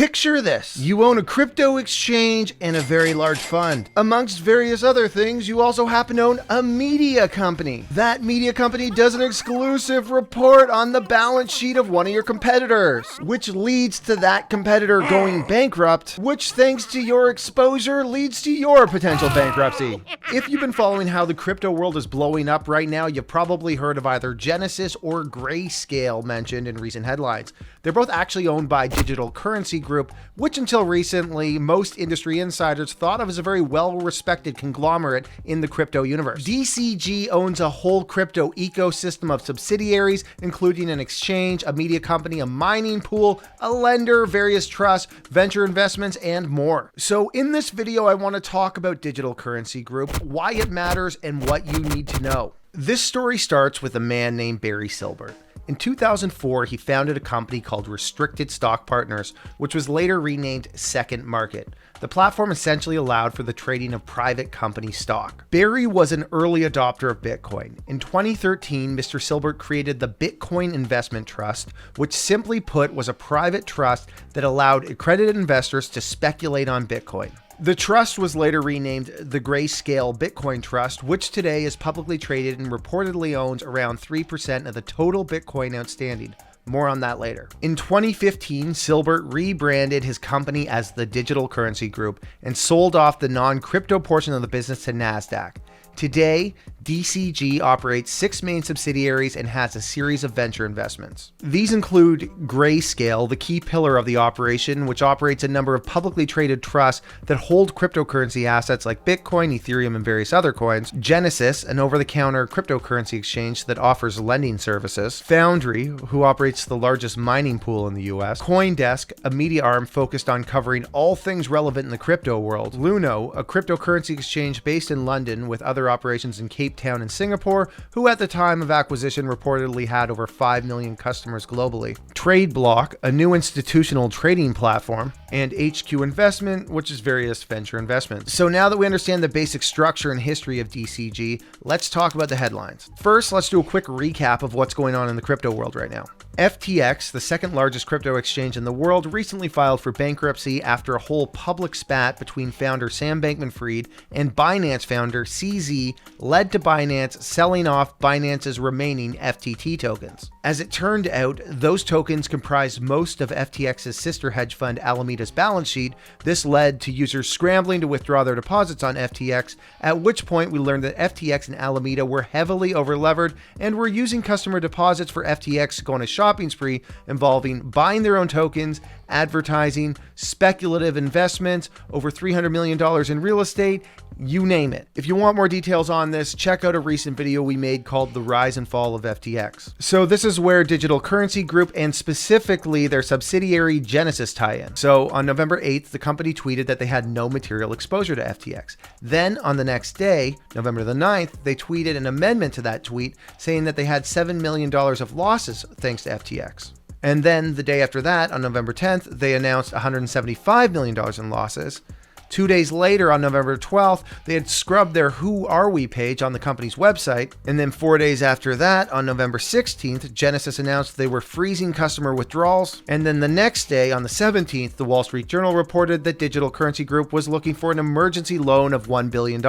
Picture this. You own a crypto exchange and a very large fund. Amongst various other things, you also happen to own a media company. That media company does an exclusive report on the balance sheet of one of your competitors, which leads to that competitor going bankrupt, which thanks to your exposure leads to your potential bankruptcy. If you've been following how the crypto world is blowing up right now, you've probably heard of either Genesis or Grayscale mentioned in recent headlines. They're both actually owned by Digital Currency Group, which until recently, most industry insiders thought of as a very well-respected conglomerate in the crypto universe. DCG owns a whole crypto ecosystem of subsidiaries, including an exchange, a media company, a mining pool, a lender, various trusts, venture investments, and more. So in this video, I want to talk about Digital Currency Group, why it matters, and what you need to know. This story starts with a man named Barry Silbert. In 2004, he founded a company called Restricted Stock Partners, which was later renamed Second Market. The platform essentially allowed for the trading of private company stock. Barry was an early adopter of Bitcoin. In 2013, Mr. Silbert created the Bitcoin Investment Trust, which simply put was a private trust that allowed accredited investors to speculate on Bitcoin. The trust was later renamed the Grayscale Bitcoin Trust, which today is publicly traded and reportedly owns around 3% of the total Bitcoin outstanding. More on that later. In 2015, Silbert rebranded his company as the Digital Currency Group and sold off the non-crypto portion of the business to NASDAQ. Today, DCG operates 6 main subsidiaries and has a series of venture investments. These include Grayscale, the key pillar of the operation, which operates a number of publicly traded trusts that hold cryptocurrency assets like Bitcoin, Ethereum, and various other coins. Genesis, an over-the-counter cryptocurrency exchange that offers lending services. Foundry, who operates the largest mining pool in the US. CoinDesk, a media arm focused on covering all things relevant in the crypto world. Luno, a cryptocurrency exchange based in London with other operations in Cape Town and Singapore, who at the time of acquisition reportedly had over 5 million customers globally. TradeBlock, a new institutional trading platform, and HQ Investment, which is various venture investments. So now that we understand the basic structure and history of DCG, let's talk about the headlines. First, let's do a quick recap of what's going on in the crypto world right now. FTX, the second largest crypto exchange in the world, recently filed for bankruptcy after a whole public spat between founder Sam Bankman-Fried and Binance founder CZ led to Binance selling off Binance's remaining FTT tokens. As it turned out, those tokens comprised most of FTX's sister hedge fund Alameda's balance sheet. This led to users scrambling to withdraw their deposits on FTX, at which point we learned that FTX and Alameda were heavily overlevered and were using customer deposits for FTX to go on a shopping spree involving buying their own tokens, advertising, speculative investments, over $300 million in real estate, you name it. If you want more details on this, check out a recent video we made called The Rise and Fall of FTX. So this is where Digital Currency Group and specifically their subsidiary Genesis tie in. So on November 8th, the company tweeted that they had no material exposure to FTX. Then on the next day, November the 9th, they tweeted an amendment to that tweet saying that they had $7 million of losses thanks to FTX. And then the day after that, on November 10th, they announced $175 million in losses. 2 days later, on November 12th, they had scrubbed their Who Are We page on the company's website. And then 4 days after that, on November 16th, Genesis announced they were freezing customer withdrawals. And then the next day, on the 17th, the Wall Street Journal reported that Digital Currency Group was looking for an emergency loan of $1 billion.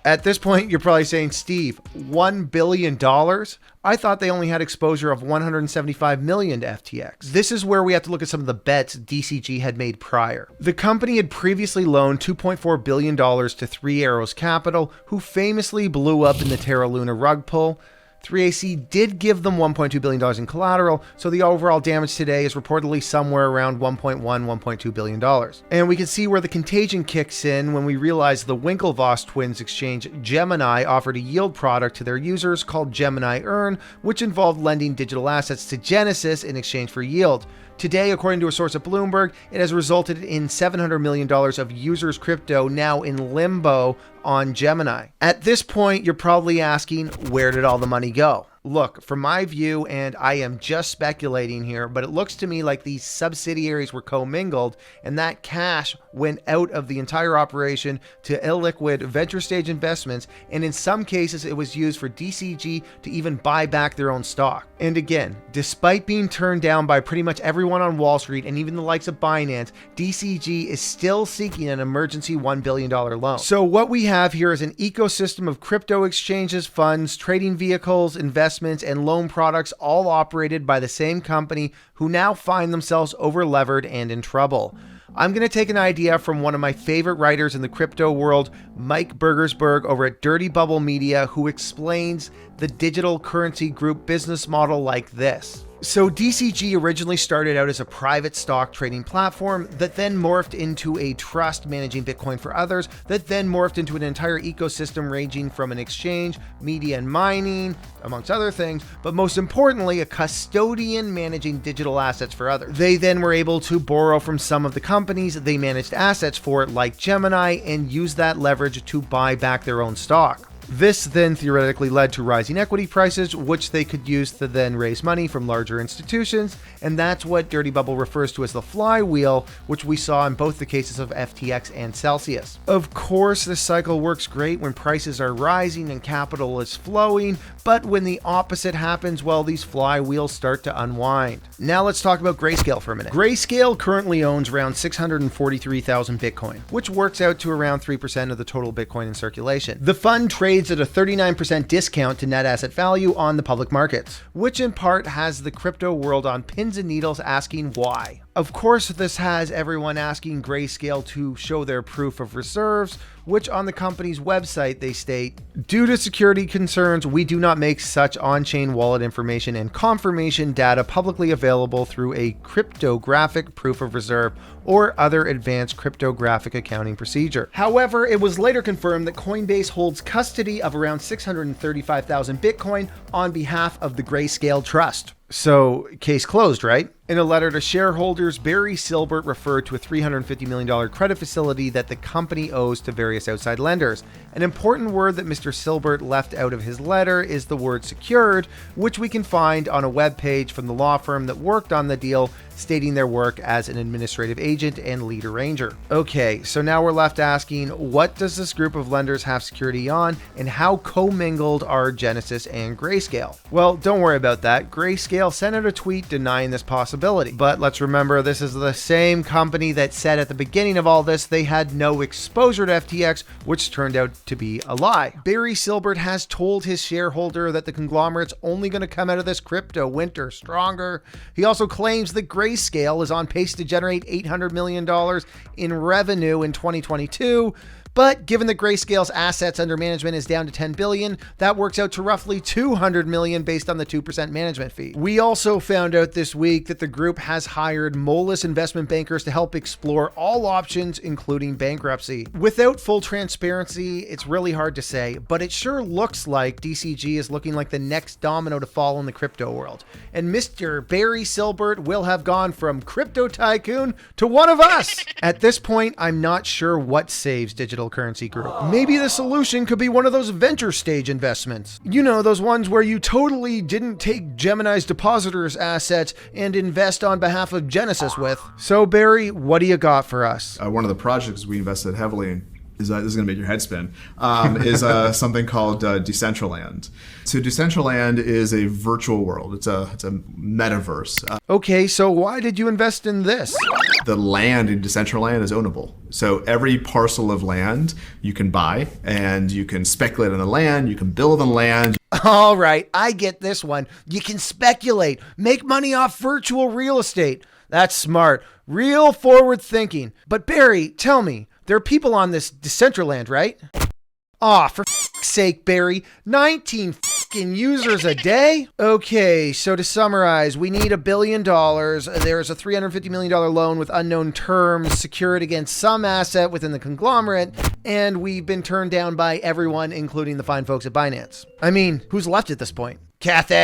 At this point, you're probably saying, Steve, $1 billion? I thought they only had exposure of $175 million to FTX. This is where we have to look at some of the bets DCG had made prior. The company had previously loaned $2.4 billion to Three Arrows Capital, who famously blew up in the Terra Luna rug pull. 3AC did give them $1.2 billion in collateral, so the overall damage today is reportedly somewhere around $1.2 billion. And we can see where the contagion kicks in when we realize the Winklevoss twins exchange Gemini offered a yield product to their users called Gemini Earn, which involved lending digital assets to Genesis in exchange for yield. Today, according to a source at Bloomberg, it has resulted in $700 million of users' crypto now in limbo on Gemini. At this point, you're probably asking, where did all the money go? Look, from my view, and I am just speculating here, but it looks to me like these subsidiaries were commingled and that cash went out of the entire operation to illiquid venture stage investments, and in some cases it was used for DCG to even buy back their own stock. And again, despite being turned down by pretty much everyone on Wall Street and even the likes of Binance, DCG is still seeking an emergency $1 billion loan. So what we have here is an ecosystem of crypto exchanges, funds, trading vehicles, investments, and loan products, all operated by the same company, who now find themselves over-levered and in trouble. I'm going to take an idea from one of my favorite writers in the crypto world, Mike Burgersberg over at Dirty Bubble Media, who explains the digital currency group business model like this. So DCG originally started out as a private stock trading platform that then morphed into a trust managing Bitcoin for others, that then morphed into an entire ecosystem ranging from an exchange, media and mining, amongst other things, but most importantly, a custodian managing digital assets for others. They then were able to borrow from some of the companies they managed assets for, like Gemini, and use that leverage to buy back their own stock. This then theoretically led to rising equity prices, which they could use to then raise money from larger institutions, and that's what Dirty Bubble refers to as the flywheel, which we saw in both the cases of FTX and Celsius. Of course, this cycle works great when prices are rising and capital is flowing, but when the opposite happens, well, these flywheels start to unwind. Now let's talk about Grayscale for a minute. Grayscale currently owns around 643,000 Bitcoin, which works out to around 3% of the total Bitcoin in circulation. The fund trades at a 39% discount to net asset value on the public markets, which in part has the crypto world on pins and needles asking why. Of course, this has everyone asking Grayscale to show their proof of reserves, which on the company's website they state, "Due to security concerns, we do not make such on-chain wallet information and confirmation data publicly available through a cryptographic proof of reserve or other advanced cryptographic accounting procedure." However, it was later confirmed that Coinbase holds custody of around 635,000 Bitcoin on behalf of the Grayscale Trust. So, case closed, right? In a letter to shareholders, Barry Silbert referred to a $350 million credit facility that the company owes to various outside lenders. An important word that Mr. Silbert left out of his letter is the word secured, which we can find on a webpage from the law firm that worked on the deal, stating their work as an administrative agent and lead arranger. Okay, so now we're left asking, what does this group of lenders have security on, and how commingled are Genesis and Grayscale? Well, don't worry about that. Grayscale sent out a tweet denying this possibility. But let's remember, this is the same company that said at the beginning of all this they had no exposure to FTX, which turned out to be a lie. Barry Silbert has told his shareholder that the conglomerate's only going to come out of this crypto winter stronger. He also claims that Grayscale is on pace to generate $800 million in revenue in 2022. But given that Grayscale's assets under management is down to $10 billion, that works out to roughly $200 million based on the 2% management fee. We also found out this week that the group has hired Moelis investment bankers to help explore all options, including bankruptcy. Without full transparency, it's really hard to say, but it sure looks like DCG is looking like the next domino to fall in the crypto world. And Mr. Barry Silbert will have gone from crypto tycoon to one of us. At this point, I'm not sure what saves digital currency group. Maybe the solution could be one of those venture stage investments. You know, those ones where you totally didn't take Gemini's depositors' assets and invest on behalf of Genesis with. So Barry, what do you got for us? One of the projects we invested heavily in is this is going to make your head spin, is something called Decentraland. So Decentraland is a virtual world. It's a metaverse. Okay, so why did you invest in this? The land in Decentraland is ownable. So every parcel of land you can buy, and you can speculate on the land, you can build on land. All right, I get this one. You can speculate, make money off virtual real estate. That's smart, real forward thinking. But Barry, tell me, there are people on this Decentraland, right? Aw, for f***'s sake, Barry, 19 f***ing users a day? Okay, so to summarize, we need $1 billion. There's a $350 million loan with unknown terms secured against some asset within the conglomerate, and we've been turned down by everyone, including the fine folks at Binance. I mean, who's left at this point? Cathay!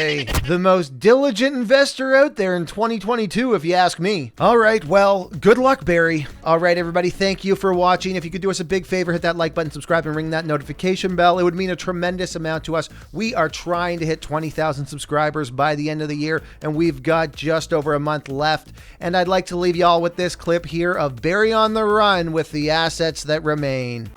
boy. The most diligent investor out there in 2022, if you ask me. All right, well, good luck, Barry. All right, everybody, thank you for watching. If you could do us a big favor, hit that like button, subscribe, and ring that notification bell. It would mean a tremendous amount to us. We are trying to hit 20,000 subscribers by the end of the year, and we've got just over a month left. And I'd like to leave you all with this clip here of Barry on the run with the assets that remain.